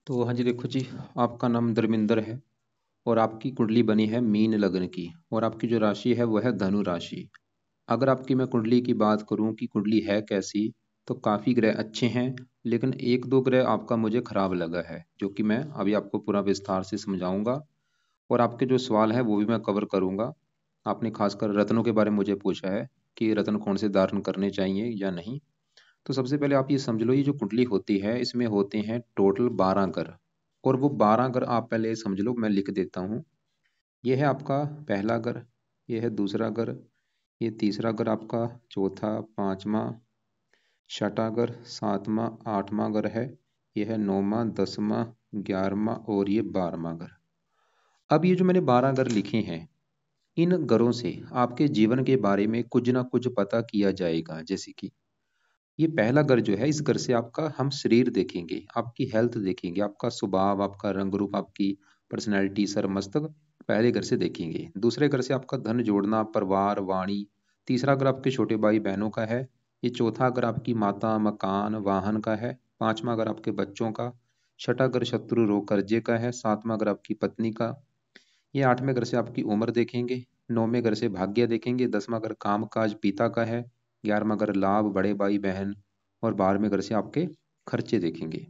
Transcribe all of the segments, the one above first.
तो हाँ जी, देखो जी, आपका नाम धर्मेंद्र है और आपकी कुंडली बनी है मीन लग्न की और आपकी जो राशि है वो है धनु राशि। अगर आपकी मैं कुंडली की बात करूं कि कुंडली है कैसी, तो काफ़ी ग्रह अच्छे हैं, लेकिन एक दो ग्रह आपका मुझे खराब लगा है, जो कि मैं अभी आपको पूरा विस्तार से समझाऊंगा। और आपके जो सवाल है वो भी मैं कवर करूंगा। आपने खासकर रत्नों के बारे में मुझे पूछा है कि रत्न कौन से धारण करने चाहिए या नहीं। तो सबसे पहले आप ये समझ लो, ये जो कुंडली होती है इसमें होते हैं टोटल 12 ग्रह। और वो 12 ग्रह आप पहले समझ लो, मैं लिख देता हूँ। ये है आपका पहला ग्रह, ये है दूसरा ग्रह, ये तीसरा ग्रह आपका, चौथा, पांचवा, छठा ग्रह, सातवां, आठवां ग्रह है, ये है नौवां, 10वां, 11वां और ये 12वां ग्रह। अब ये जो मैंने 12 ग्रह लिखे हैं, इन ग्रहों से आपके जीवन के बारे में कुछ ना कुछ पता किया जाएगा। जैसे कि ये पहला घर जो है, इस घर से आपका हम शरीर देखेंगे, आपकी हेल्थ देखेंगे, आपका स्वभाव, आपका रंग रूप, आपकी पर्सनैलिटी, सर मस्तक पहले घर से देखेंगे। दूसरे घर से आपका धन जोड़ना, परिवार, वाणी। तीसरा घर आपके छोटे भाई बहनों का है। ये चौथा घर आपकी माता, मकान, वाहन का है। पांचवा घर आपके बच्चों का। छठा घर शत्रु, रोग, कर्जे का है। सातवां घर आपकी पत्नी का। ये आठवें घर से आपकी उम्र देखेंगे। नौवें घर से भाग्य देखेंगे। 10वां घर काम काज पिता का है। 11वां घर लाभ, बड़े भाई बहन। और 12वें घर से आपके खर्चे देखेंगे।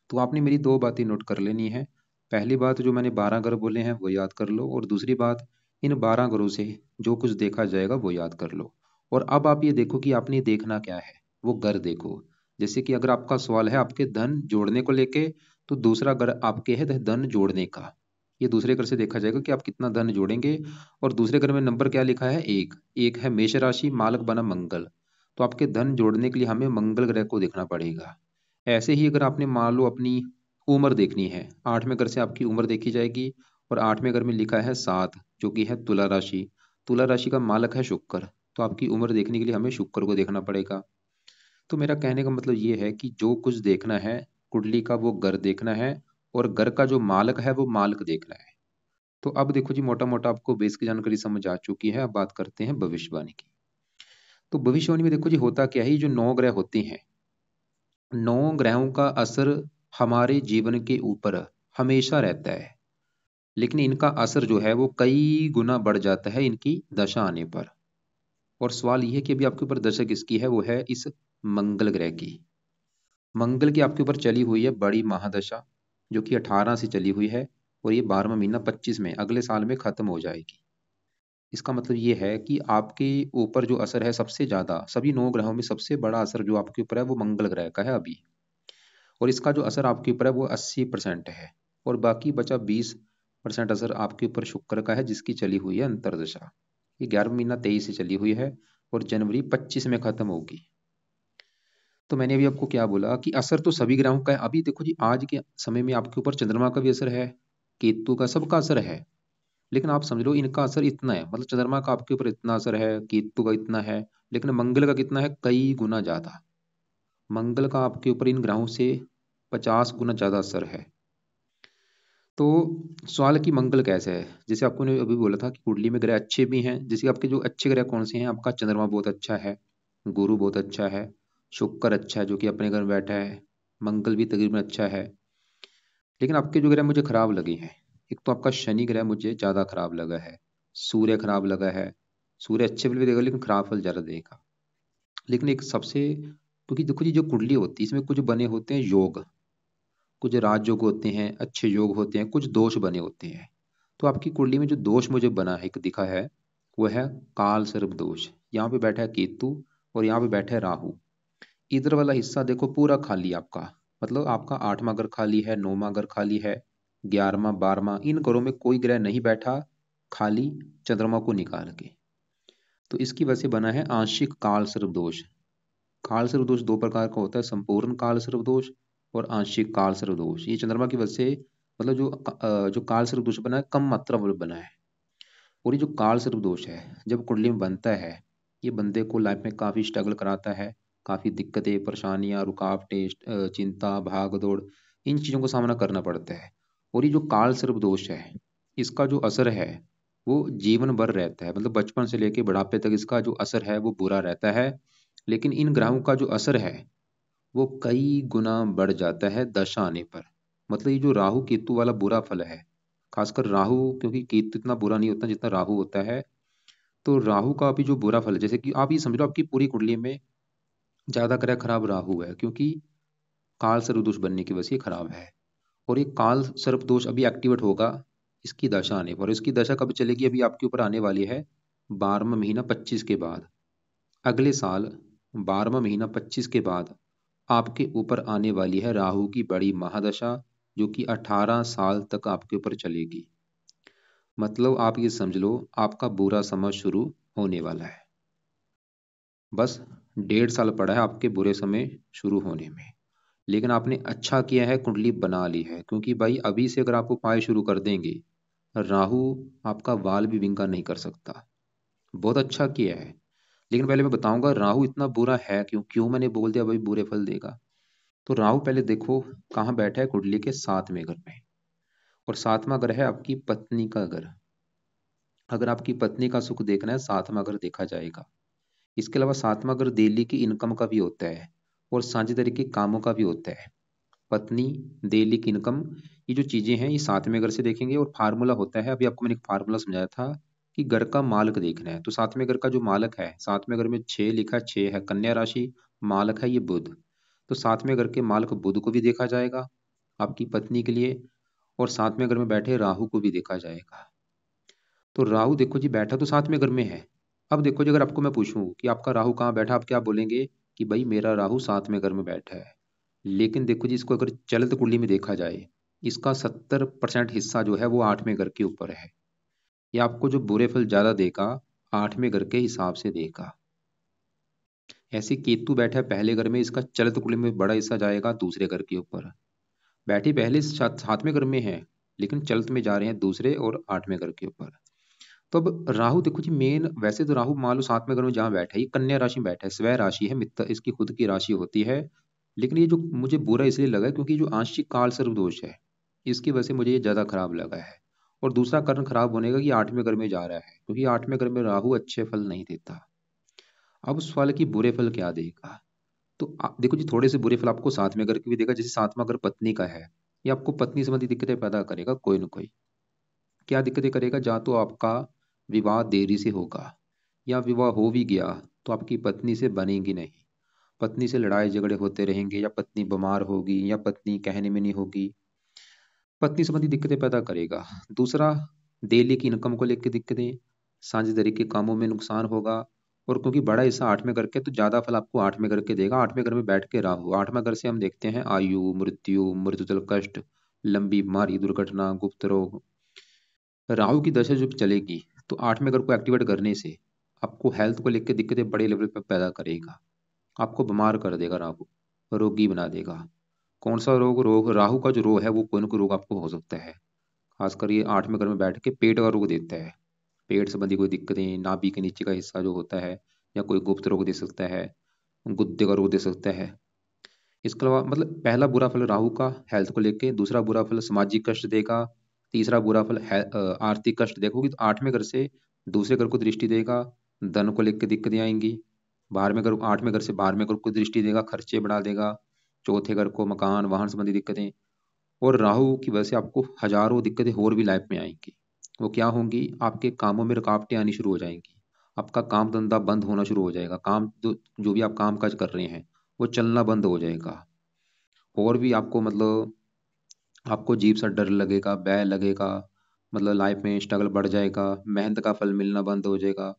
तो आपने मेरी दो बातें नोट कर लेनी है। पहली बात, जो मैंने 12 ग्रह बोले हैं वो याद कर लो, और दूसरी बात, इन 12 ग्रहों से जो कुछ देखा जाएगा वो याद कर लो। और अब आप ये देखो कि आपने देखना क्या है, वो घर देखो। जैसे कि अगर आपका सवाल है आपके धन जोड़ने को लेके, तो दूसरा घर आपके है धन जोड़ने का। ये दूसरे घर से देखा जाएगा कि आप कितना धन जोड़ेंगे। और दूसरे घर में नंबर क्या लिखा है? एक। एक है मेष राशि, मालक बना मंगल। तो आपके धन जोड़ने के लिए हमें मंगल ग्रह को देखना पड़ेगा। ऐसे ही अगर आपने मान लो अपनी उम्र देखनी है, 8वें घर से आपकी उम्र देखी जाएगी। और 8वें घर में लिखा है 7, जो कि है तुला राशि। तुला राशि का मालक है शुक्र। तो आपकी उम्र देखने के लिए हमें शुक्र को देखना पड़ेगा। तो मेरा कहने का मतलब ये है कि जो कुछ देखना है कुंडली का, वो घर देखना है। और घर का जो मालक है वो मालक देखना है। तो अब देखो जी, मोटा मोटा आपको बेसिक जानकारी समझ आ चुकी है। अब बात करते हैं भविष्यवाणी की। तो भविष्यवाणी में देखो जी, होता क्या है, ये जो 9 ग्रह होते हैं, 9 ग्रहों का असर हमारे जीवन के ऊपर हमेशा रहता है। लेकिन इनका असर जो है वो कई गुना बढ़ जाता है इनकी दशा आने पर। और सवाल ये है कि अभी आपके ऊपर दशा किसकी है? वो है इस मंगल ग्रह की। मंगल की आपके ऊपर चली हुई है बड़ी महादशा, जो कि 18 से चली हुई है। और ये 12वां महीना 25 में, अगले साल में खत्म हो जाएगी। इसका मतलब ये है कि आपके ऊपर जो असर है सबसे ज्यादा, सभी 9 ग्रहों में सबसे बड़ा असर जो आपके ऊपर है वो मंगल ग्रह का है अभी। और इसका जो असर आपके ऊपर है वो 80% है। और बाकी बचा 20% असर आपके ऊपर शुक्र का है, जिसकी चली हुई है अंतरदशा। ये 11वां महीना 23 से चली हुई है और जनवरी 25 में खत्म होगी। तो मैंने अभी आपको क्या बोला कि असर तो सभी ग्रहों का है। अभी देखो जी, आज के समय में आपके ऊपर चंद्रमा का भी असर है, केतु का, सबका असर है। लेकिन आप समझ लो इनका असर इतना है, मतलब चंद्रमा का आपके ऊपर इतना असर है, केतु का इतना है, लेकिन मंगल का कितना है? कई गुना ज्यादा। मंगल का आपके ऊपर इन ग्रहों से 50 गुना ज्यादा असर है। तो सवाल है कि मंगल कैसे है। जैसे आपको ने अभी बोला था कि कुंडली में ग्रह अच्छे भी हैं। जैसे आपके जो अच्छे ग्रह कौन से हैं? आपका चंद्रमा बहुत अच्छा है, गुरु बहुत अच्छा है, शुक्र अच्छा है जो कि अपने घर में बैठा है, मंगल भी तकरीबन अच्छा है। लेकिन आपके जो ग्रह मुझे खराब लगे हैं, एक तो आपका शनि ग्रह मुझे ज्यादा खराब लगा है, सूर्य खराब लगा है। सूर्य अच्छे फल भी देगा लेकिन खराब फल ज्यादा देगा। लेकिन एक सबसे, क्योंकि देखो जी, जो कुंडली होती है इसमें कुछ बने होते हैं योग, कुछ राजयोग होते हैं, अच्छे योग होते हैं, कुछ दोष बने होते हैं। तो आपकी कुंडली में जो दोष मुझे बना है, एक दिखा है, वो है काल सर्प दोष। यहाँ पे बैठा है केतु और यहाँ पे बैठा है राहु। इधर वाला हिस्सा देखो पूरा खाली आपका, मतलब आपका 8वां घर खाली है, 9वां घर खाली है, 11वां, 12वां, इन घरों में कोई ग्रह नहीं बैठा, खाली चंद्रमा को निकाल के। तो इसकी वजह से बना है आंशिक काल सर्प दोष। काल सर्प दोष दो प्रकार का होता है, संपूर्ण काल सर्प दोष और आंशिक काल सर्प दोष। ये चंद्रमा की वजह से, मतलब जो काल सर्प दोष बना है कम मात्रा में बना है। और ये जो काल सर्प दोष है जब कुंडली में बनता है, ये बंदे को लाइफ में काफी स्ट्रगल कराता है, काफी दिक्कतें, परेशानियां, रुकावटें, चिंता, भाग दौड़, इन चीजों का सामना करना पड़ता है। और ये जो काल सर्प दोष है, इसका जो असर है वो जीवन भर रहता है, मतलब बचपन से लेके बुढ़ापे तक इसका जो असर है वो बुरा रहता है। लेकिन इन ग्रहों का जो असर है वो कई गुना बढ़ जाता है दशा आने पर। मतलब ये जो राहु केतु वाला बुरा फल है, खासकर राहु, क्योंकि केतु इतना बुरा नहीं होता जितना राहु होता है। तो राहु का भी जो बुरा फल है, जैसे कि आप ये समझ लो आपकी पूरी कुंडली में ज्यादा ग्रह खराब राहु है, क्योंकि काल सर्प दोष बनने की वजह से ये खराब है। और ये काल सर्प दोष अभी एक्टिवेट होगा इसकी दशा आने पर। इसकी दशा कब चलेगी, अभी आपके ऊपर आने वाली है 12वां महीना 25 के बाद। अगले साल 12वां महीना 25 के बाद आपके ऊपर आने वाली है राहु की बड़ी महादशा, जो कि 18 साल तक आपके ऊपर चलेगी। मतलब आप ये समझ लो आपका बुरा समय शुरू होने वाला है। बस 1.5 साल पड़ा है आपके बुरे समय शुरू होने में। लेकिन आपने अच्छा किया है, कुंडली बना ली है, क्योंकि भाई अभी से अगर आप उपाय शुरू कर देंगे, राहु आपका वाल भी विंगा नहीं कर सकता। बहुत अच्छा किया है। लेकिन पहले मैं बताऊंगा राहु इतना बुरा है क्यों, क्यों मैंने बोल दिया भाई बुरे फल देगा। तो राहु पहले देखो कहाँ बैठा है, कुंडली के 7वें घर में। और 7वां घर है आपकी पत्नी का घर। अगर आपकी पत्नी का सुख देखना है, 7वां घर देखा जाएगा। इसके अलावा 7वां घर डेली की इनकम का भी होता है और साझेदारी के कामों का भी होता है। पत्नी, डेली की इनकम, ये जो चीजें हैं ये 7वें घर से देखेंगे। और फार्मूला होता है, अभी आपको मैंने एक फार्मूला समझाया था कि घर का मालक देखना है। तो 7वें घर का जो मालक है, 7वें घर में 6 लिखा, 6 है कन्या राशि, मालक है ये बुध। तो 7वें घर के मालक बुध को भी देखा जाएगा आपकी पत्नी के लिए, और 7वें घर में बैठे राहु को भी देखा जाएगा। तो राहु देखो जी बैठा तो 7वें घर में है। अब देखो जी, अगर आपको मैं पूछूं कि आपका राहु कहाँ बैठा, आप क्या बोलेंगे कि भाई मेरा राहु 7वें घर में बैठा है। लेकिन देखो जी, इसको अगर चलित कुंडली में देखा जाए, इसका 70% हिस्सा जो है वो 8वें घर के ऊपर है। ये आपको जो बुरे फल ज्यादा देगा 8वें घर के हिसाब से देगा। ऐसे केतु बैठा है पहले घर में, इसका चलित कुंडली में बड़ा हिस्सा जाएगा दूसरे घर के ऊपर। बैठी पहले 7वें घर में है, लेकिन चलित में जा रहे हैं दूसरे और 8वें घर के ऊपर। तो अब राहु देखो जी, मेन वैसे तो राहु मान लो 7वें घर में जहाँ बैठा है, ये कन्या राशि में बैठा है, स्वय राशि है, मित्र इसकी खुद की राशि होती है। लेकिन ये जो मुझे बुरा इसलिए लगा है क्योंकि जो आंशिक काल सर्प दोष है, इसकी वजह से मुझे ये ज्यादा खराब लगा है। और दूसरा कारण खराब होने का कि 8वें घर में जा रहा है, क्योंकि 8वें घर में राहु अच्छे फल नहीं देता। अब सवाल है कि बुरे फल क्या देगा। तो देखो जी, थोड़े से बुरे फल आपको 7वें घर के भी देगा। जैसे 7वां घर पत्नी का है, ये आपको पत्नी संबंधी दिक्कतें पैदा करेगा कोई ना कोई। क्या दिक्कतें करेगा, या तो आपका विवाह देरी से होगा, या विवाह हो भी गया तो आपकी पत्नी से बनेगी नहीं। पत्नी से लड़ाई झगड़े होते रहेंगे, या पत्नी बीमार होगी, या पत्नी कहने में नहीं होगी। पत्नी संबंधी दिक्कतें पैदा करेगा। दूसरा, डेली की इनकम को लेकर दिक्कतें, साझेदारी के कामों में नुकसान होगा। और क्योंकि बड़ा हिस्सा 8वें घर के, तो ज्यादा फल आपको 8वें घर के देगा। 8वें घर में बैठ के राहु, 8वां घर से हम देखते हैं आयु, मृत्यु, मृत्युजल कष्ट, लंबी बीमारी, दुर्घटना, गुप्त रोग। राहु की दशा जब चलेगी तो 8वें घर को एक्टिवेट करने से आपको हेल्थ को लेकर दिक्कतें बड़े लेवल पर पैदा करेगा। आपको बीमार कर देगा राहु, रोगी बना देगा। कौन सा रोग, राहु का जो रोग है वो कोई ना कोई रोग आपको हो सकता है। खासकर ये 8वें घर में बैठ के पेट का रोग देता है। पेट संबंधी कोई दिक्कतें, नाभि के नीचे का हिस्सा जो होता है, या कोई गुप्त रोग दे सकता है, गुद्दे का रोग दे सकता है। इसके अलावा मतलब पहला बुरा फल राहु का हेल्थ को लेके, दूसरा बुरा फल सामाजिक कष्ट देगा, तीसरा बुरा फल आर्थिक कष्ट देखोगी तो 8वें घर से दूसरे घर को दृष्टि देगा, धन को लेकर दिक्कतें आएंगी। 12वें घर, 8वें घर से 12वें घर को दृष्टि देगा, खर्चे बढ़ा देगा। चौथे घर को मकान वाहन संबंधी दिक्कतें। और राहु की वजह से आपको हजारों दिक्कतें और भी लाइफ में आएंगी। वो क्या होंगी, आपके कामों में रुकावटें आनी शुरू हो जाएंगी। आपका काम धंधा बंद होना शुरू हो जाएगा। काम जो भी आप काम काज कर रहे हैं वो चलना बंद हो जाएगा। और भी आपको मतलब आपको अजीब सा डर लगेगा, भय लगेगा। मतलब लाइफ में स्ट्रगल बढ़ जाएगा, मेहनत का फल मिलना बंद हो जाएगा।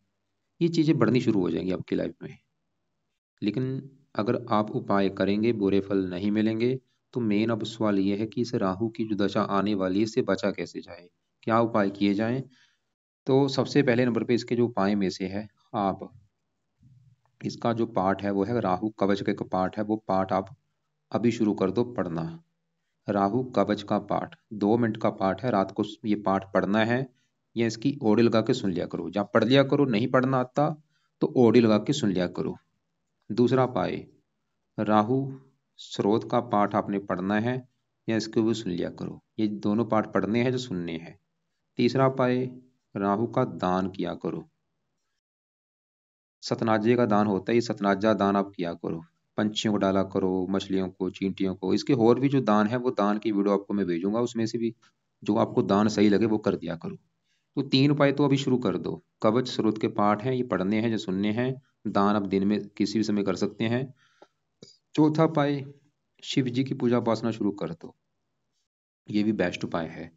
ये चीजें बढ़नी शुरू हो जाएंगी आपकी लाइफ में। लेकिन अगर आप उपाय करेंगे बुरे फल नहीं मिलेंगे। तो मेन अब सवाल ये है कि इस राहु की जो दशा आने वाली है इससे बचा कैसे जाए, क्या उपाय किए जाएं। तो सबसे पहले नंबर पे इसके जो उपाय में से है, आप इसका जो पाठ है वो है राहु कवच का एक पाठ है, वो पाठ आप अभी शुरू कर दो पढ़ना। राहु कवच का पाठ 2 मिनट का पाठ है, रात को ये पाठ पढ़ना है। या इसकी ऑडियो लगा के सुन लिया करो, या पढ़ लिया करो, नहीं पढ़ना आता तो ऑडियो लगा के सुन लिया करो। दूसरा पाए, राहु स्रोत का पाठ आपने पढ़ना है, या इसको भी सुन लिया करो। ये दोनों पाठ पढ़ने हैं जो सुनने हैं। तीसरा पाए, राहु का दान किया करो। सतनाजे का दान होता है, ये सतनाजा दान आप किया करो। पंछियों को डाला करो, मछलियों को, चींटियों को। इसके और भी जो दान है वो दान की वीडियो आपको मैं भेजूंगा, उसमें से भी जो आपको दान सही लगे वो कर दिया करो। तो 3 उपाय तो अभी शुरू कर दो। कवच स्रोत के पाठ हैं, ये पढ़ने हैं, जो सुनने हैं। दान आप दिन में किसी भी समय कर सकते हैं। चौथा उपाय, शिव जी की पूजा उपासना शुरू कर दो। ये भी बेस्ट उपाय है।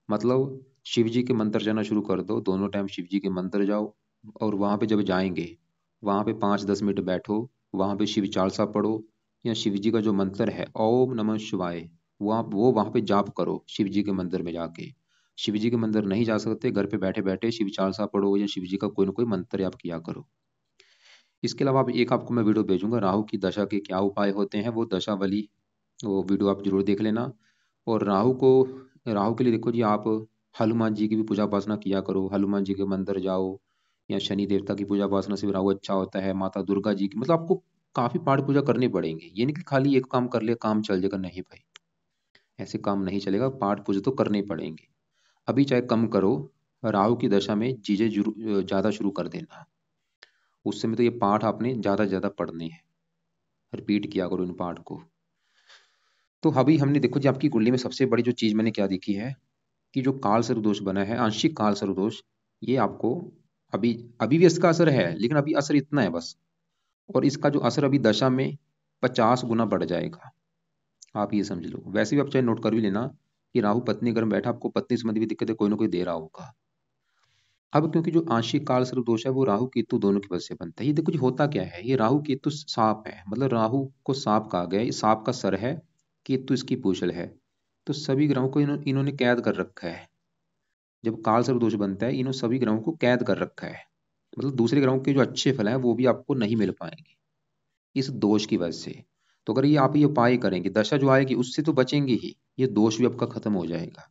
मतलब शिव जी के मंत्र जाना शुरू कर दो, दोनों टाइम शिव जी के मंत्र जाओ। और वहाँ पे जब जाएंगे, वहाँ पे 5-10 मिनट बैठो, वहाँ पे शिव चालीसा पढ़ो, या शिव जी का जो मंत्र है ओम नमः शिवाय, वो वहाँ पे जाप करो शिव जी के मंदिर में जाके। शिव जी के मंदिर नहीं जा सकते, घर पे बैठे बैठे शिव चालीसा पढ़ो या शिव जी का कोई ना कोई मंत्र आप किया करो। इसके अलावा एक आपको मैं वीडियो भेजूंगा, राहु की दशा के क्या उपाय होते हैं, वो दशा वाली वो वीडियो आप जरूर देख लेना। और राहु के लिए देखो जी, आप हनुमान जी की भी पूजा उपासना किया करो, हनुमान जी के मंदिर जाओ, या शनि देवता की पूजा उपासना से भी राहु अच्छा होता है, माता दुर्गा जी की। मतलब आपको काफी पाठ पूजा करनी पड़ेंगे, ये नहीं कि खाली एक काम कर ले काम चल जाएगा, नहीं भाई, ऐसे काम नहीं चलेगा, पाठ पूजा तो करने ही पड़ेंगे। अभी चाहे कम करो, राहु की दशा में चीजें ज्यादा शुरू कर देना। उस समय तो ये पाठ आपने ज्यादा ज्यादा पढ़ने हैं, रिपीट किया करो इन पाठ को। तो अभी हमने देखो जी, आपकी कुंडली में सबसे बड़ी जो चीज मैंने क्या देखी है, कि जो काल सर्प दोष बना है, आंशिक काल सर्प दोष, ये आपको अभी अभी भी इसका असर है, लेकिन अभी असर इतना है बस। और इसका जो असर अभी दशा में 50 गुना बढ़ जाएगा, आप ये समझ लो। वैसे भी आप चाहे नोट कर भी लेना कि राहु पत्नी घर में बैठा, आपको पत्नी संबंधी भी दिक्कतें कोई ना कोई दे रहा होगा। अब क्योंकि जो आंशिक काल सर्प दोष है वो राहु केतु दोनों की वजह से बनता है। ये देखो जी होता क्या है, ये राहु केतु सांप है, मतलब राहु को सांप कहा गया है, ये सांप का सर है, केतु इसकी पूंछल है। तो सभी ग्रहों को इन्होंने कैद कर रखा है। जब काल सर्प दोष बनता है, इन्होंने सभी ग्रहों को कैद कर रखा है। मतलब दूसरे ग्रहों के जो अच्छे फल हैं वो भी आपको नहीं मिल पाएंगे इस दोष की वजह से। तो अगर ये आप ये उपाय करेंगे, दशा जो आएगी उससे तो बचेंगे ही, ये दोष भी आपका खत्म हो जाएगा।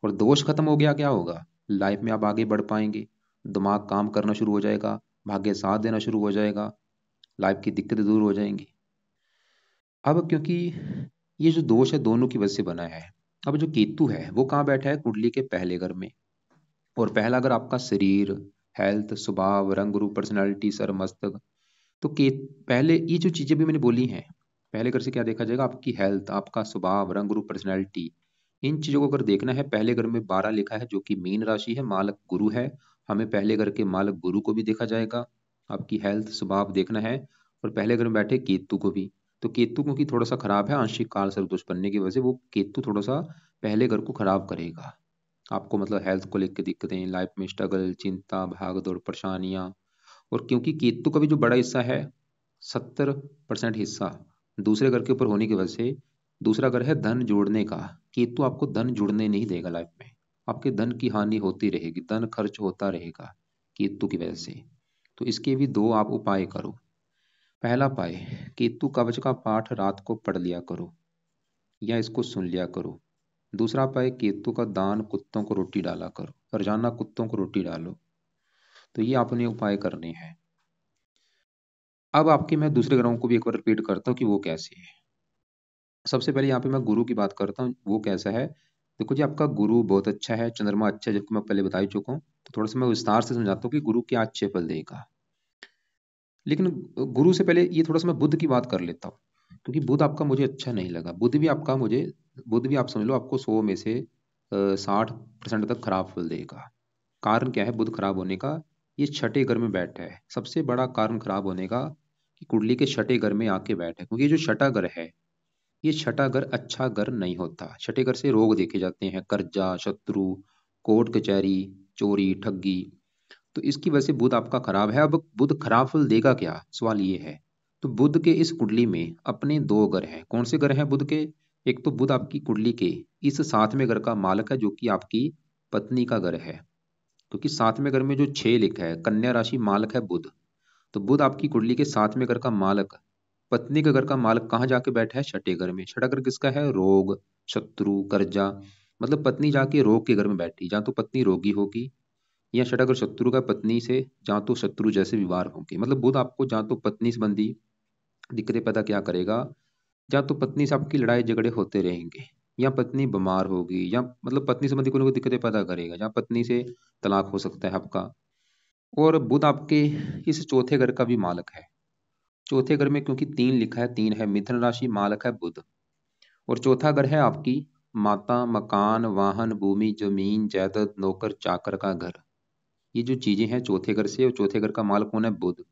और दोष खत्म हो गया, क्या होगा, लाइफ में आप आगे बढ़ पाएंगे, दिमाग काम करना शुरू हो जाएगा, भाग्य साथ देना शुरू हो जाएगा, लाइफ की दिक्कतें दूर हो जाएंगी। अब क्योंकि ये जो दोष है दोनों की वजह से बना है, अब जो केतु है वो कहाँ बैठा है, कुंडली के पहले घर में। और पहला घर आपका शरीर, हेल्थ, स्वभाव, रंग रूप, पर्सनैलिटी, सर, मस्तक। तो के पहले ये जो चीजें भी मैंने बोली हैं, पहले घर से क्या देखा जाएगा, आपकी हेल्थ, आपका स्वभाव, रंग रूप, पर्सनैलिटी। इन चीजों को अगर देखना है, पहले घर में 12 लिखा है जो कि मीन राशि है, मालक गुरु है। हमें पहले घर के मालक गुरु को भी देखा जाएगा, आपकी हेल्थ स्वभाव देखना है। और पहले घर में बैठे केतु को भी। तो केतु क्योंकि थोड़ा सा खराब है, आंशिक काल सर्प दोष बनने की वजह से वो केतु थोड़ा सा पहले घर को खराब करेगा आपको। मतलब हेल्थ को लेकर दिक्कतें, लाइफ में स्ट्रगल, चिंता, भाग दौड़, परेशानियां। और क्योंकि केतु का भी जो बड़ा हिस्सा है, 70% हिस्सा दूसरे घर के ऊपर होने की वजह से, दूसरा घर है धन जोड़ने का। केतु आपको धन जुड़ने नहीं देगा, लाइफ में आपके धन की हानि होती रहेगी, धन खर्च होता रहेगा केतु की वजह से। तो इसके भी दो आप उपाय करो। पहला उपाय, केतु कवच का पाठ रात को पढ़ लिया करो या इसको सुन लिया करो। दूसरा उपाय, केतु का दान, कुत्तों को रोटी डाला करो, रोजाना कुत्तों को रोटी डालो। तो ये आपने उपाय करने हैं। अब आपके मैं दूसरे ग्रहों को भी एक बार रिपीट करता हूँ कि वो कैसे है। सबसे पहले यहाँ पे मैं गुरु की बात करता हूँ, वो कैसा है। देखो जी, आपका गुरु बहुत अच्छा है, चंद्रमा अच्छा है, जबकि मैं पहले बता ही चुका हूँ। तो थोड़ा सा मैं विस्तार से समझाता हूँ कि गुरु क्या अच्छे फल देगा। लेकिन गुरु से पहले ये थोड़ा सा मैं बुध की बात कर लेता हूँ, क्योंकि बुध आपका मुझे अच्छा नहीं लगा। बुध भी आप समझ लो आपको 100 में से 60% तक खराब फल देगा। कारण क्या है बुध खराब होने का, ये छठे घर में बैठा है। सबसे बड़ा कारण खराब होने का कि कुंडली के छठे घर में आके बैठा है, क्योंकि ये जो छठा घर है, ये छठा घर अच्छा घर नहीं होता। छठे घर से रोग देखे जाते हैं, कर्जा, शत्रु, कोर्ट कचहरी, चोरी, ठगी। तो इसकी वजह से बुध आपका खराब है। अब बुध खराब फल देगा क्या, सवाल ये है। तो बुध के इस कुंडली में अपने दो घर हैं। कौन से घर हैं बुध के, एक तो बुध आपकी कुंडली के इस 7वें घर का मालक है, जो कि आपकी पत्नी का घर है। क्योंकि 7वें घर में जो 6 लिखा है, कन्या राशि मालक है बुध। तो बुध आपकी कुंडली के 7वें घर का मालक, पत्नी के घर का मालक कहाँ जाके बैठा है, छठे घर में। छठा घर किसका है, रोग, शत्रु, कर्जा। मतलब पत्नी जाके रोग के घर में बैठी, जहाँ तो पत्नी रोगी होगी, या छठा घर शत्रु का, पत्नी से जहाँ तो शत्रु जैसे व्यवहार होंगे। मतलब बुध आपको जहाँ तो पत्नी संबंधी दिक्कतें पैदा क्या करेगा, जहाँ तो पत्नी से आपकी लड़ाई झगड़े होते रहेंगे, या पत्नी बीमार होगी, या मतलब पत्नी संबंधी कोई ना कोई दिक्कतें पैदा करेगा, जहाँ पत्नी से तलाक हो सकता है आपका। और बुध आपके इस चौथे घर का भी मालक है। चौथे घर में क्योंकि 3 लिखा है, 3 है मिथुन राशि, मालक है बुध। और चौथा घर है आपकी माता, मकान, वाहन, भूमि, जमीन, जायदाद, नौकर चाकर का घर। ये जो चीजें हैं चौथे घर से, और चौथे घर का मालक कौन है? बुध।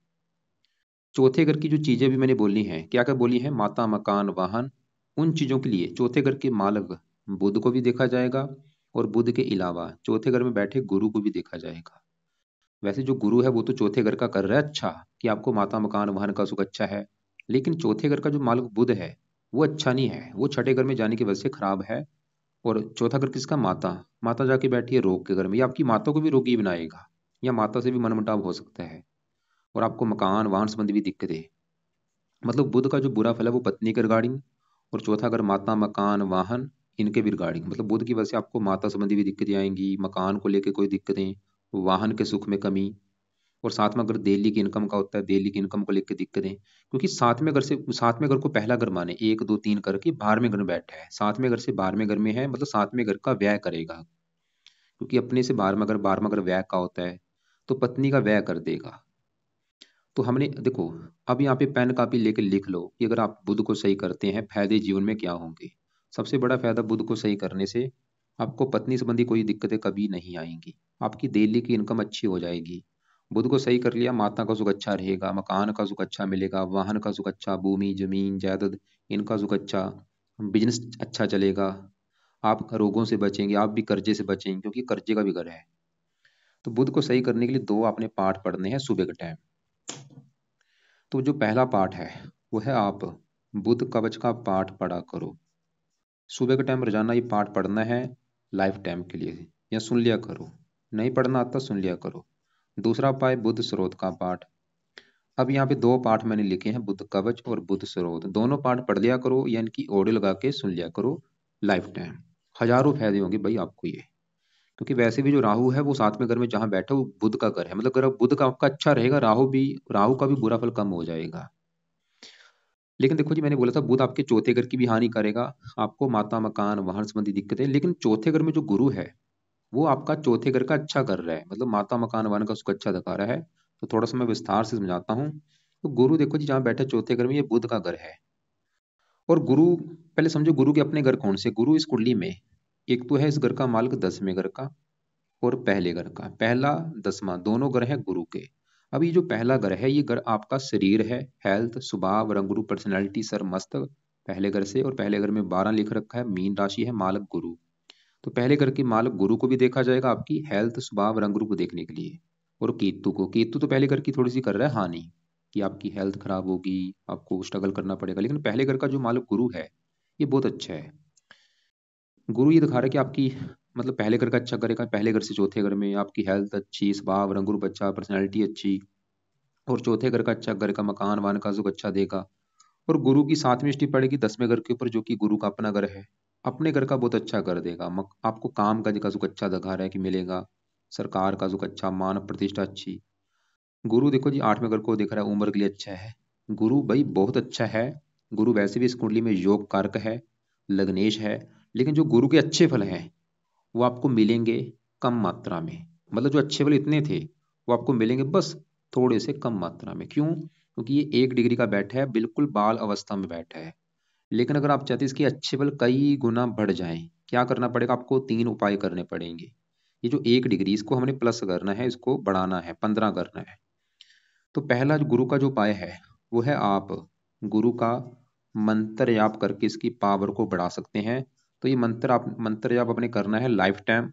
चौथे घर की जो चीजें भी मैंने बोली हैं, क्या क्या बोली हैं? माता, मकान, वाहन, उन चीजों के लिए चौथे घर के मालक बुध को भी देखा जाएगा, और बुध के अलावा चौथे घर में बैठे गुरु को भी देखा जाएगा। वैसे जो गुरु है वो तो चौथे घर का कर रहा है अच्छा, कि आपको माता, मकान, वाहन का सुख अच्छा है, लेकिन चौथे घर का जो मालक बुध है वो अच्छा नहीं है, वो छठे घर में जाने की वजह से खराब है। और चौथा घर किसका? माता। माता जाके बैठी है रोग के घर में, या आपकी माता को भी रोगी बनाएगा, या माता से भी मनमुटाव हो सकता है, और आपको मकान, वाहन संबंधी भी दिक्कतें। मतलब बुध का जो बुरा फल है वो पत्नी के रिगार्डिंग, और चौथा अगर माता, मकान, वाहन, इनके भी रिगार्डिंग, मतलब बुध की वजह से आपको माता संबंधी भी दिक्कतें आएंगी, मकान को लेकर कोई दिक्कतें, वाहन के सुख में कमी, और साथ में अगर दिल्ली की इनकम का होता है, दिल्ली की इनकम को लेकर दिक्कतें, क्योंकि सातवें घर को पहला घर माने, 1 2 3 करके 12वें घर में बैठा है, सातवें घर से 12वें घर में है, मतलब सातवें घर का व्यय करेगा, क्योंकि अपने से 12वां घर व्यय का होता है, तो पत्नी का व्यय कर देगा। तो हमने देखो, अब यहाँ पे पेन कापी लेके लिख लो कि अगर आप बुध को सही करते हैं फायदे जीवन में क्या होंगे। सबसे बड़ा फायदा बुध को सही करने से, आपको पत्नी संबंधी कोई दिक्कतें कभी नहीं आएंगी, आपकी डेली की इनकम अच्छी हो जाएगी। बुध को सही कर लिया, माता का सुख अच्छा रहेगा, मकान का सुख अच्छा मिलेगा, वाहन का सुख अच्छा, भूमि, जमीन, जायदाद, इनका सुख अच्छा, बिजनेस अच्छा चलेगा, आप रोगों से बचेंगे, आप भी कर्जे से बचेंगे, क्योंकि कर्जे का भी घर है। तो बुध को सही करने के लिए 2 आपने पाठ पढ़ने हैं सुबह के टाइम। तो जो पहला पाठ है वो है, आप बुध कवच का पाठ पढ़ा करो सुबह के टाइम, रोजाना ये पाठ पढ़ना है लाइफ टाइम के लिए, या सुन लिया करो, नहीं पढ़ना आता सुन लिया करो। दूसरा उपाय बुध स्रोत का पाठ। अब यहाँ पे 2 पाठ मैंने लिखे हैं, बुध कवच और बुध स्रोत, दोनों पाठ पढ़ लिया करो, या इनकी ऑडियो लगा के सुन लिया करो लाइफ टाइम। हजारों फायदे होंगे भाई आपको ये, क्योंकि वैसे भी जो राहु है वो 7वें घर में जहाँ बैठा वो बुध का घर है, मतलब अगर बुध का आपका अच्छा रहेगा, राहु का भी बुरा फल कम हो जाएगा। लेकिन देखो जी, मैंने बोला था बुध आपके चौथे घर की भी हानि करेगा, आपको माता, मकान, वाहन संबंधी दिक्कतें, लेकिन चौथे घर में जो गुरु है वो आपका चौथे घर का अच्छा कर रहा है, मतलब माता, मकान, वाहन का सुख अच्छा दिखा रहा है। तो थोड़ा सा मैं विस्तार से समझाता हूँ। तो गुरु देखो जी, जहाँ बैठे चौथे घर में, ये बुध का घर है। और गुरु, पहले समझो गुरु के अपने घर कौन से? गुरु इस कुंडली में, एक तो है इस घर का मालिक 10वें घर का, और पहले घर का, पहला 10वां दोनों घर हैं गुरु के। अब ये जो पहला घर है, ये घर आपका शरीर है, हेल्थ, स्वभाव, रंग रूप, पर्सनैलिटी, सर मस्तक, पहले घर से। और पहले घर में 12 लिख रखा है, मीन राशि है, मालक गुरु। तो पहले घर के मालक गुरु को भी देखा जाएगा आपकी हेल्थ, स्वभाव, रंग रूप देखने के लिए। और केतु को, केतु तो पहले घर की थोड़ी सी कर रहा है हानि, कि आपकी हेल्थ खराब होगी, आपको स्ट्रगल करना पड़ेगा, लेकिन पहले घर का जो मालक गुरु है ये बहुत अच्छा है। गुरु ये दिखा रहा है कि आपकी, मतलब पहले घर का अच्छा करेगा, पहले घर से चौथे घर में आपकी हेल्थ अच्छी, स्वभाव, रंग रूप अच्छा, पर्सनैलिटी अच्छी। और चौथे घर का अच्छा करेगा, मकान वान का सुख अच्छा देगा। और गुरु की 7वीं दृष्टि पड़ेगी 10वें घर के ऊपर, जो कि गुरु का अपना घर है, अपने घर का बहुत अच्छा कर देगा। आपको काम काज का सुख अच्छा दिखा रहा है कि मिलेगा, सरकार का सुख अच्छा, मान प्रतिष्ठा अच्छी। गुरु देखो जी 8वें घर को दिख रहा है, उम्र के लिए अच्छा है, गुरु भाई बहुत अच्छा है। गुरु वैसे भी इस कुंडली में योग कारक है, लग्नेश है, लेकिन जो गुरु के अच्छे फल हैं वो आपको मिलेंगे कम मात्रा में। मतलब जो अच्छे फल इतने थे वो आपको मिलेंगे बस थोड़े से कम मात्रा में। क्यों? क्योंकि ये 1 डिग्री का बैठा है, बिल्कुल बाल अवस्था में बैठा है। लेकिन अगर आप चाहते हैं इसके अच्छे फल कई गुना बढ़ जाएं, क्या करना पड़ेगा आपको? 3 उपाय करने पड़ेंगे। ये जो 1 डिग्री, इसको हमने प्लस करना है, इसको बढ़ाना है, 15 करना है। तो पहला जो गुरु का जो उपाय है वो है, आप गुरु का मंत्र जाप करके इसकी पावर को बढ़ा सकते हैं। तो ये मंत्र जाप अपने करना है लाइफ टाइम।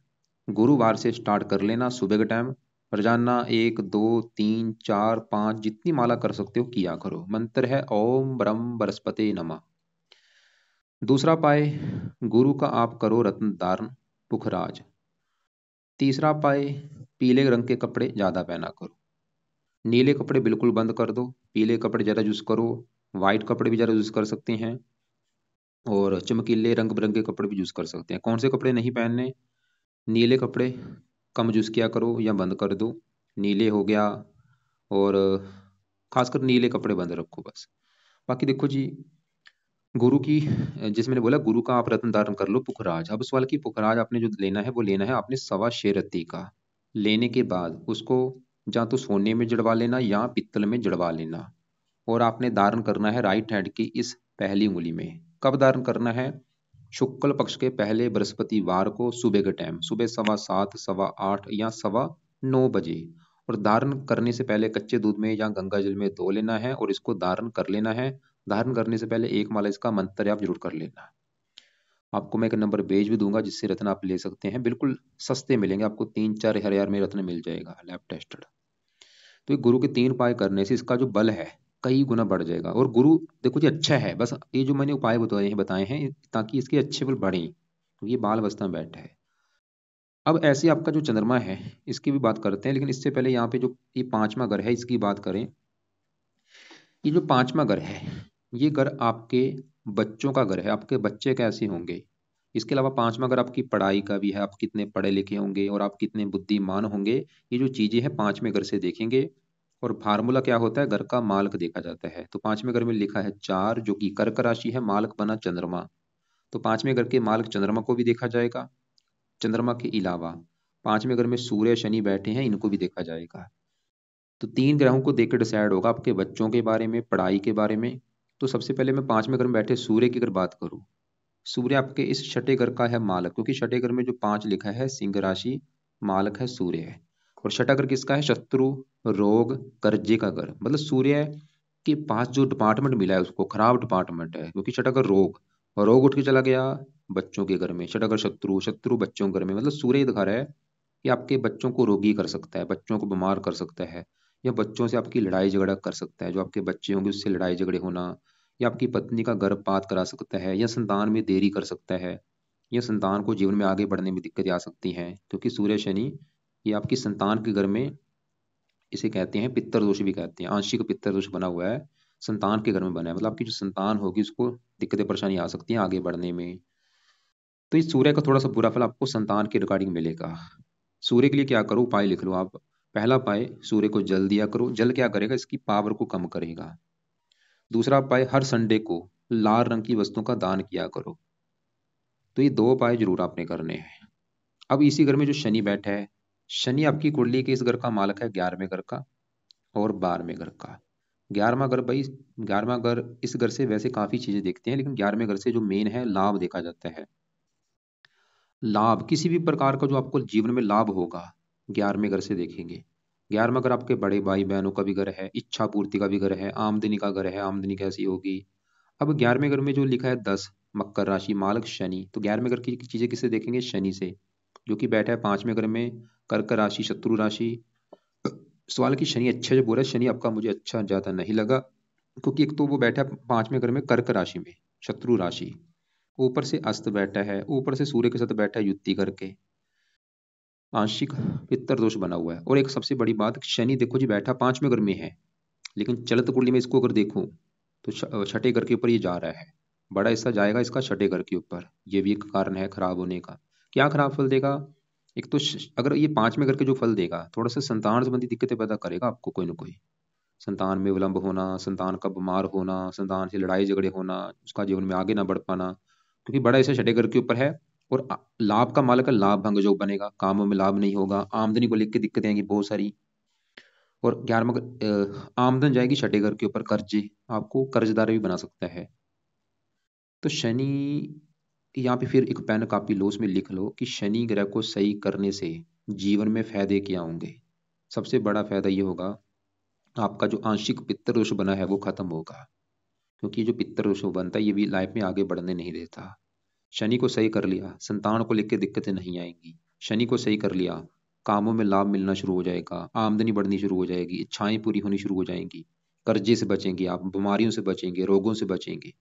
गुरुवार से स्टार्ट कर लेना सुबह के टाइम, रोजाना 1 2 3 4 5 जितनी माला कर सकते हो किया करो। मंत्र है ओम ब्रह्म बृहस्पति नमः। दूसरा पाए, गुरु का आप करो रत्न धारण पुखराज। तीसरा पाए, पीले रंग के कपड़े ज्यादा पहना करो, नीले कपड़े बिल्कुल बंद कर दो, पीले कपड़े ज़्यादा यूज़ करो, वाइट कपड़े भी ज़्यादा यूज़ कर सकते हैं, और चमकीले रंग बिरंगे कपड़े भी यूज़ कर सकते हैं। कौन से कपड़े नहीं पहनने? नीले कपड़े कम यूज़ किया करो या बंद कर दो, नीले हो गया, और खासकर नीले कपड़े बंद रखो बस। बाकी देखो जी, गुरु की, जैसे मैंने बोला गुरु का आप रत्न धारण कर लो पुखराज। अब सवाल की पुखराज आपने जो लेना है वो लेना है आपने 1.25 का। लेने के बाद उसको या तो सोने में जड़वा लेना या पित्तल में जड़वा लेना। और आपने धारण करना है राइट हैंड की इस पहली उंगली में। कब धारण करना है? शुक्ल पक्ष के पहले बृहस्पतिवार को सुबह के टाइम, सुबह 7:15, 8:15 या 9:15 बजे। और धारण करने से पहले कच्चे दूध में या गंगा जल में धो लेना है और इसको धारण कर लेना है। धारण करने से पहले एक माला इसका मंत्र आप जरूर कर लेना। आपको मैं एक नंबर भेज भी दूंगा जिससे रत्न आप ले सकते हैं, बिल्कुल सस्ते मिलेंगे आपको, 3-4 हज़ार में रत्न मिल जाएगा लैब टेस्टेड। तो ये गुरु के 3 उपाय करने से इसका जो बल है कई गुना बढ़ जाएगा। और गुरु देखो जी अच्छा है, बस ये जो मैंने उपाय बताए हैं ताकि इसके अच्छे बल बढ़े, क्योंकि ये बाल अवस्था में बैठा है। अब ऐसे आपका जो चंद्रमा है इसकी भी बात करते हैं, लेकिन इससे पहले यहाँ पे जो ये पांचवा घर है इसकी बात करें। ये जो पांचवा घर है ये घर आपके बच्चों का घर है, आपके बच्चे कैसे होंगे। इसके अलावा पांचवा घर आपकी पढ़ाई का भी है, आप कितने पढ़े लिखे होंगे और आप कितने बुद्धिमान होंगे, ये जो चीजें हैं पांचवें घर से देखेंगे। और फार्मूला क्या होता है, घर का मालक देखा जाता है। तो पांचवें घर में लिखा है 4 जो कि कर्क राशि है, मालक बना चंद्रमा। तो पांचवें घर के मालक चंद्रमा को भी देखा जाएगा। चंद्रमा के अलावा पांचवें घर में सूर्य शनि बैठे हैं, इनको भी देखा जाएगा। तो 3 ग्रहों को देखकर डिसाइड होगा आपके बच्चों के बारे में, पढ़ाई के बारे में। तो सबसे पहले मैं पांचवें घर में बैठे सूर्य की अगर बात करूं, सूर्य आपके इस छठे घर का है मालक, क्योंकि छठे घर में जो 5 लिखा है सिंह राशि, मालक है सूर्य है। और छठा घर किसका है? शत्रु, रोग, कर्जे का घर। मतलब सूर्य के पास जो डिपार्टमेंट मिला है उसको खराब डिपार्टमेंट है, क्योंकि छठा घर रोग, और रोग उठ के चला गया बच्चों के घर में। छठा घर शत्रु, शत्रु बच्चों के घर में। मतलब सूर्य दिखा रहा है कि आपके बच्चों को रोगी कर सकता है, बच्चों को बीमार कर सकता है, या बच्चों से आपकी लड़ाई झगड़ा कर सकता है। जो आपके बच्चे होंगे उससे लड़ाई झगड़े होना, या आपकी पत्नी का गर्भपात करा सकता है, या संतान में देरी कर सकता है, या संतान को जीवन में आगे बढ़ने में दिक्कतें आ सकती हैं, क्योंकि सूर्य शनि ये आपकी संतान के घर में, इसे कहते हैं पित्तर दोष भी कहते हैं, आंशिक पित्तर दोष बना हुआ है, संतान के घर में बना है। मतलब आपकी जो संतान होगी उसको दिक्कतें परेशानी आ सकती हैं आगे बढ़ने में। तो इस सूर्य का थोड़ा सा बुरा फल आपको संतान के रिगार्डिंग मिलेगा। सूर्य के लिए क्या करो, उपाय लिख लो आप। पहला उपाय, सूर्य को जल दिया करो। जल क्या करेगा, इसकी पावर को कम करेगा। दूसरा उपाय, हर संडे को लाल रंग की वस्तुओं का दान किया करो। तो ये 2 उपाय जरूर आपने करने हैं। अब इसी घर में जो शनि बैठा है, शनि आपकी कुंडली के इस घर का मालक है 11वें घर का और 12वें घर का। 11वां घर भाई, 11वां घर इस घर से वैसे काफी चीजें देखते हैं, लेकिन 11वें घर से जो मेन है लाभ देखा जाता है। लाभ, किसी भी प्रकार का जो आपको जीवन में लाभ होगा 11वें घर से देखेंगे। 11वां घर आपके बड़े भाई बहनों का भी घर है, इच्छा पूर्ति का भी घर है, आमदनी का घर है, आमदनी कैसी होगी। अब 11वें घर में जो लिखा है 10, मकर राशि, मालक शनि। तो 11वें घर की चीजें किससे देखेंगे? शनि से, जो कि बैठा है 5वें घर में, कर्क राशि, शत्रु राशि। सवाल की शनि अच्छा जो बोला, शनि आपका मुझे अच्छा ज्यादा नहीं लगा, क्योंकि एक तो वो बैठा है 5वें घर में कर्क राशि में, शत्रु राशि, ऊपर से अस्त बैठा है, ऊपर से सूर्य के साथ बैठा है युति करके, आंशिक पित्तर दोष बना हुआ है। और एक सबसे बड़ी बात, शनि देखो जी बैठा 5वें घर में है, लेकिन चलित कुंडली में इसको अगर देखूं तो छठे घर के ऊपर ये जा रहा है। बड़ा हिस्सा जाएगा इसका छठे घर के ऊपर, ये भी एक कारण है खराब होने का। क्या खराब फल देगा? एक तो अगर ये 5वें घर के जो फल देगा, थोड़ा सा संतान संबंधी दिक्कतें पैदा करेगा आपको, कोई ना कोई संतान में विलंब होना, संतान का बीमार होना, संतान से लड़ाई झगड़े होना, उसका जीवन में आगे ना बढ़ पाना, क्योंकि बड़ा ऐसे छठे घर के ऊपर है। और लाभ का मालक है, लाभ भंग जो बनेगा, कामों में लाभ नहीं होगा, आमदनी को लेकर दिक्कतें आएंगी बहुत सारी। और 11वां आमदन जाएगी छठे घर के ऊपर, कर्जे, आपको कर्जदार भी बना सकता है। तो शनि, यहाँ पे फिर एक पेन कापी लो, उसमें लिख लो कि शनि ग्रह को सही करने से जीवन में फायदे क्या होंगे। सबसे बड़ा फायदा ये होगा, आपका जो आंशिक पित्तर दोष बना है वो खत्म होगा, क्योंकि जो पित्तर दोष बनता है ये भी लाइफ में आगे बढ़ने नहीं देता। शनि को सही कर लिया, संतान को लेकर दिक्कतें नहीं आएंगी। शनि को सही कर लिया, कामों में लाभ मिलना शुरू हो जाएगा, आमदनी बढ़नी शुरू हो जाएगी, इच्छाएं पूरी होनी शुरू हो जाएंगी, कर्जे से बचेंगे आप, बीमारियों से बचेंगे, रोगों से बचेंगे।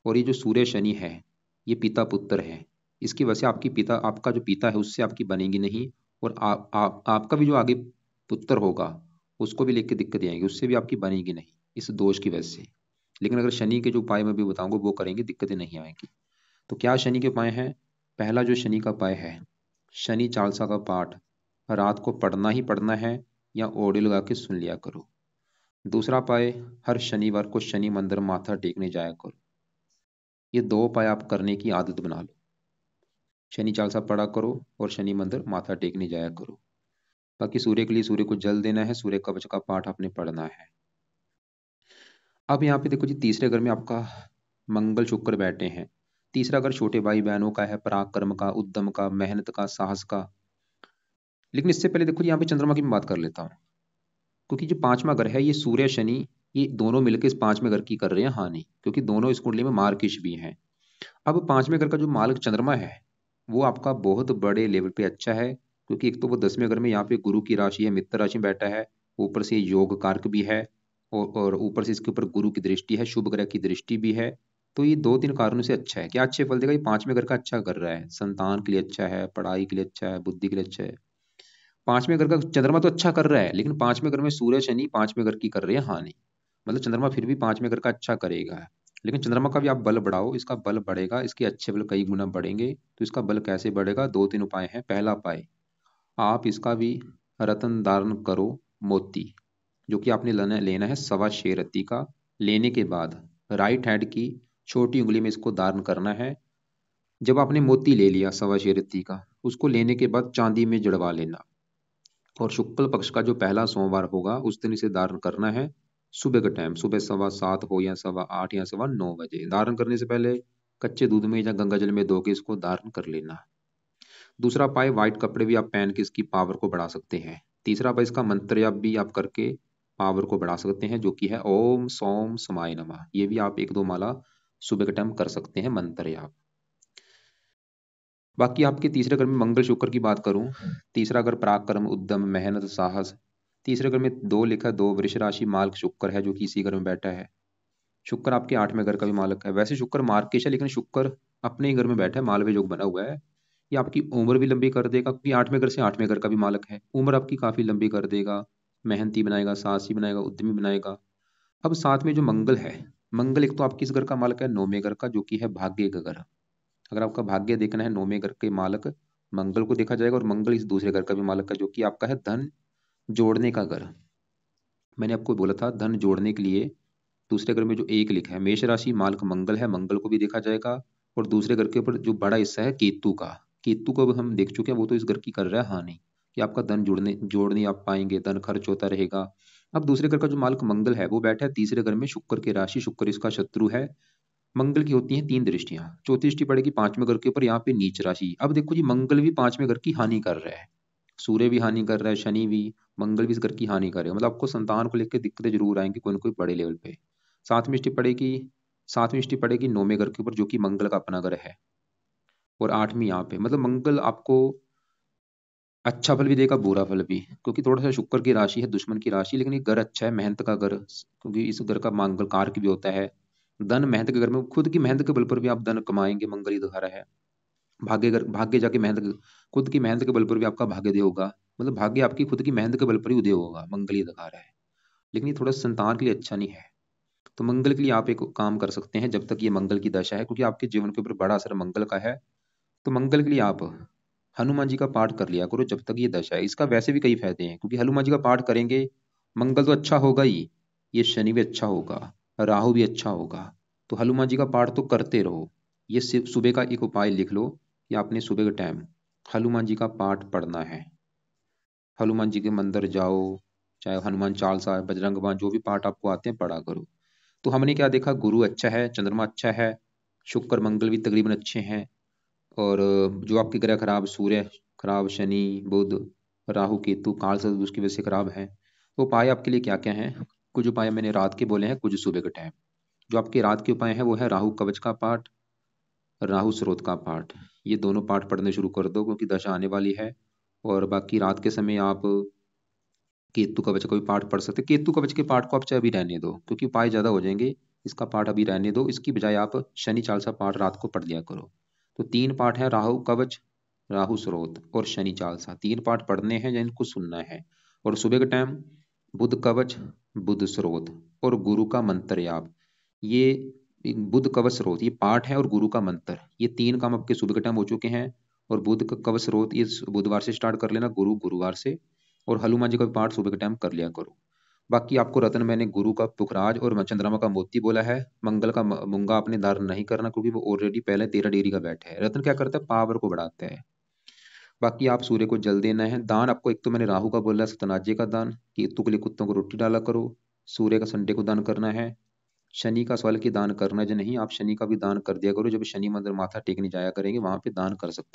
और ये जो सूर्य शनि है ये पिता पुत्र है, इसकी वजह से आपकी पिता, आपका जो पिता है उससे आपकी बनेगी नहीं। और आपका भी जो आगे पुत्र होगा उसको भी लेके दिक्कतें आएंगी, उससे भी आपकी बनेगी नहीं इस दोष की वजह से। लेकिन अगर शनि के जो उपाय मैं भी बताऊंगा वो करेंगे, दिक्कतें नहीं आएंगी। तो क्या शनि के उपाय हैं? पहला जो शनि का उपाय है, शनि चालीसा का पाठ रात को पढ़ना ही पढ़ना है, या ऑडियो लगा के सुन लिया करो। दूसरा उपाय, हर शनिवार को शनि मंदिर माथा टेकने जाया करो। ये 2 उपाय आप करने की आदत बना लो। शनि चालीसा पढ़ा करो और शनि मंदिर माथा टेकने जाया करो। बाकी सूर्य के लिए सूर्य को जल देना है, सूर्य कवच का पाठ आपने पढ़ना है। अब यहाँ पे देखो जी, तीसरे घर में आपका मंगल शुक्र बैठे हैं। तीसरा घर छोटे भाई बहनों का है, पराक्रम का, उद्यम का, मेहनत का, साहस का। लेकिन इससे पहले देखो जी, यहाँ पे चंद्रमा की मैं बात कर लेता हूँ, क्योंकि जो पांचवा घर है ये सूर्य शनि, ये दोनों मिलकर इस पांचवें घर की कर रहे हैं हानि, क्योंकि दोनों इस कुंडली में मार्किश भी हैं। अब पांचवें घर का जो मालिक चंद्रमा है वो आपका बहुत बड़े लेवल पे अच्छा है, क्योंकि एक तो वो 10वें घर में यहाँ पे गुरु की राशि है, मित्र राशि में बैठा है, ऊपर से योग कारक भी है, और ऊपर से इसके ऊपर गुरु की दृष्टि है, शुभ ग्रह की दृष्टि भी है। तो ये दो तीन कारणों से अच्छा है। क्या अच्छे फल देगा? ये पांचवें घर का अच्छा कर रहा है, संतान के लिए अच्छा है, पढ़ाई के लिए अच्छा है, बुद्धि के लिए अच्छा है। पांचवें घर का चंद्रमा तो अच्छा कर रहा है, लेकिन पांचवें घर में सूर्य शनि पांचवें घर की कर रहे हैं हानि। मतलब चंद्रमा फिर भी पांचवें घर का अच्छा करेगा, लेकिन चंद्रमा का भी आप बल बढ़ाओ, इसका बल बढ़ेगा, इसके अच्छे बल कई गुना बढ़ेंगे। तो इसका बल कैसे बढ़ेगा? दो तीन उपाय हैं। पहला उपाय, आप इसका भी रतन धारण करो, मोती, जो कि आपने लेना है 1.25 रत्ती का। लेने के बाद राइट हैंड की छोटी उंगली में इसको धारण करना है। जब आपने मोती ले लिया 1.25 रत्ती का, उसको लेने के बाद चांदी में जड़वा लेना, और शुक्ल पक्ष का जो पहला सोमवार होगा उस दिन इसे धारण करना है। सुबह का टाइम, सुबह 7:15 हो या 8:15 या 9:15 धारण करने से पहले कच्चे दूध में या गंगा जल में धो के इसको धारण कर लेना। दूसरा उपाय, व्हाइट कपड़े भी आप पहन के इसकी पावर को बढ़ा सकते हैं। तीसरा उपाय, इसका मंत्र जाप भी आप करके पावर को बढ़ा सकते हैं, जो कि है ओम सोम समाय नमः। ये भी आप एक दो माला सुबह के टाइम कर सकते हैं, मंत्र जाप। बाकी आपके तीसरे घर में मंगल शुक्र की बात करूं, तीसरा घर पराक्रम, उद्यम, मेहनत, साहस। तीसरे घर में दो लिखा, दो वृष राशि मार्ग शुक्र है, जो कि इसी घर में बैठा है। शुक्र आपके 8वें घर का भी मालक है। वैसे शुक्र मार्केश है, लेकिन शुक्र अपने ही घर में बैठा है, मालव्य योग बना हुआ है। ये आपकी उम्र भी लंबी कर देगा, क्योंकि 8वें घर से 8वें घर का भी मालक है। उम्र आपकी काफी लंबी कर देगा, मेहनती बनाएगा, साहसी बनाएगा, उद्यमी बनाएगा। अब साथ में जो मंगल है, मंगल एक तो आपकी इस घर का मालक है 9वें घर का, जो कि है भाग्य का घर। अगर आपका भाग्य देखना है, 9वें घर के मालक मंगल को देखा जाएगा, और मंगल इस दूसरे घर का भी मालक है, जो कि आपका है धन जोड़ने का घर। मैंने आपको बोला था धन जोड़ने के लिए दूसरे घर में जो एक लिखा है, मेष राशि मालक मंगल है, मंगल को भी देखा जाएगा। और दूसरे घर के ऊपर जो बड़ा हिस्सा है केतु का, केतु को भी हम देख चुके हैं, वो तो इस घर की कर रहा है हानि, कि आपका धन जुड़ने जोड़ नहीं आप पाएंगे, धन खर्च होता रहेगा। अब दूसरे घर का जो मालक मंगल है वो बैठा है तीसरे घर में शुक्र की राशि, शुक्र इसका शत्रु है। मंगल की होती हैं 3 दृष्टियां, चौथी दृष्टि पड़ेगी 5वें घर के ऊपर, यहाँ पे नीच राशि। अब देखो जी, मंगल भी 5वें घर की हानि कर रहा है, सूर्य भी हानि कर रहा है, शनि भी, मंगल भी इस घर की हानि कर रहे हैं। मतलब आपको संतान को लेकर दिक्कतें जरूर आएंगी, कोई ना कोई बड़े लेवल पे। सातवीं दृष्टि पड़ेगी, सातवीं दृष्टि पड़ेगी 9वें घर के ऊपर, जो कि मंगल का अपना घर है। और आठवीं यहाँ पे, मतलब मंगल आपको अच्छा फल भी देगा, बुरा फल भी, क्योंकि थोड़ा सा शुक्र की राशि है, दुश्मन की राशि, लेकिन ये घर अच्छा है, मेहनत का घर, क्योंकि इस घर का मंगल कारक भी होता है। धन मेहनत के घर में, खुद की मेहनत के बल पर भी आप धन कमाएंगे, मंगल ही दिखा रहा है। भाग्य घर, भाग्य जाके मेहनत, खुद की मेहनत के बल पर भी आपका भाग्योदय होगा। मतलब भाग्य आपकी खुद की मेहनत के बल पर ही उदय होगा, मंगल ही दिखा रहा है। लेकिन ये थोड़ा संतान के लिए अच्छा नहीं है। तो मंगल के लिए आप एक काम कर सकते हैं, जब तक ये मंगल की दशा है, क्योंकि आपके जीवन के ऊपर बड़ा असर मंगल का है। तो मंगल के लिए आप हनुमान जी का पाठ कर लिया करो, जब तक ये दशा है। इसका वैसे भी कई फायदे हैं, क्योंकि हनुमान जी का पाठ करेंगे, मंगल तो अच्छा होगा ही, ये शनि भी अच्छा होगा, राहु भी अच्छा होगा। तो हनुमान जी का पाठ तो करते रहो। ये सुबह का एक उपाय लिख लो, कि आपने सुबह के टाइम हनुमान जी का पाठ पढ़ना है। हनुमान जी के मंदिर जाओ, चाहे हनुमान चालीसा, बजरंग बाण, जो भी पाठ आपको आते हैं पढ़ा करो। तो हमने क्या देखा, गुरु अच्छा है, चंद्रमा अच्छा है, शुक्र मंगल भी तकरीबन अच्छे हैं। और जो आपके ग्रह खराब, सूर्य खराब, शनि बुध राहु केतु काल सर्प उसकी वजह से खराब है। तो उपाय आपके लिए क्या क्या है? कुछ उपाय मैंने रात के बोले हैं, कुछ सुबह के टाइम। जो आपके रात के उपाय हैं वो है राहु कवच का पाठ, राहु स्रोत का पाठ। ये दोनों पाठ पढ़ने शुरू कर दो, क्योंकि दशा आने वाली है। और बाकी रात के समय आप केतु कवच का भी पाठ पढ़ सकते हैं। केतु कवच के पाठ को आप चाहे अभी रहने दो, क्योंकि उपाय ज्यादा हो जाएंगे। इसका पाठ अभी रहने दो, इसकी बजाय आप शनि चालीसा पाठ रात को पढ़ लिया करो। तो 3 पाठ है, राहु कवच, राहु स्रोत और शनि चालीसा। 3 पाठ पढ़ने हैं या इनको सुनना है। और सुबह के टाइम बुध कवच, बुध स्रोत और गुरु का मंत्र याप। ये बुध कवच स्रोत ये पाठ है, और गुरु का मंत्र, ये 3 काम आपके सुबह के टाइम हो चुके हैं। और बुध का कवच स्रोत ये बुधवार से स्टार्ट कर लेना, गुरु गुरुवार से। और हनुमान जी का भी पाठ सुबह के टाइम कर लिया करो। बाकी आपको रत्न मैंने गुरु का पुखराज और चंद्रमा का मोती बोला है। मंगल का मूंगा आपने धारण नहीं करना, क्योंकि वो ऑलरेडी पहले 13 डिग्री का बैठा है। रत्न क्या करता है? पावर को बढ़ाता है। बाकी आप सूर्य को जल देना है। दान आपको, एक तो मैंने राहु का बोला, सतनाजे का दान, केतु के लिए कुत्तों को रोटी डाला करो, सूर्य का संडे को दान करना है। शनि का सवाल कि दान करना जो नहीं, आप शनि का भी दान कर दिया करो, जब शनि मंदिर माथा टेकने जाया करेंगे वहां पे दान कर सकते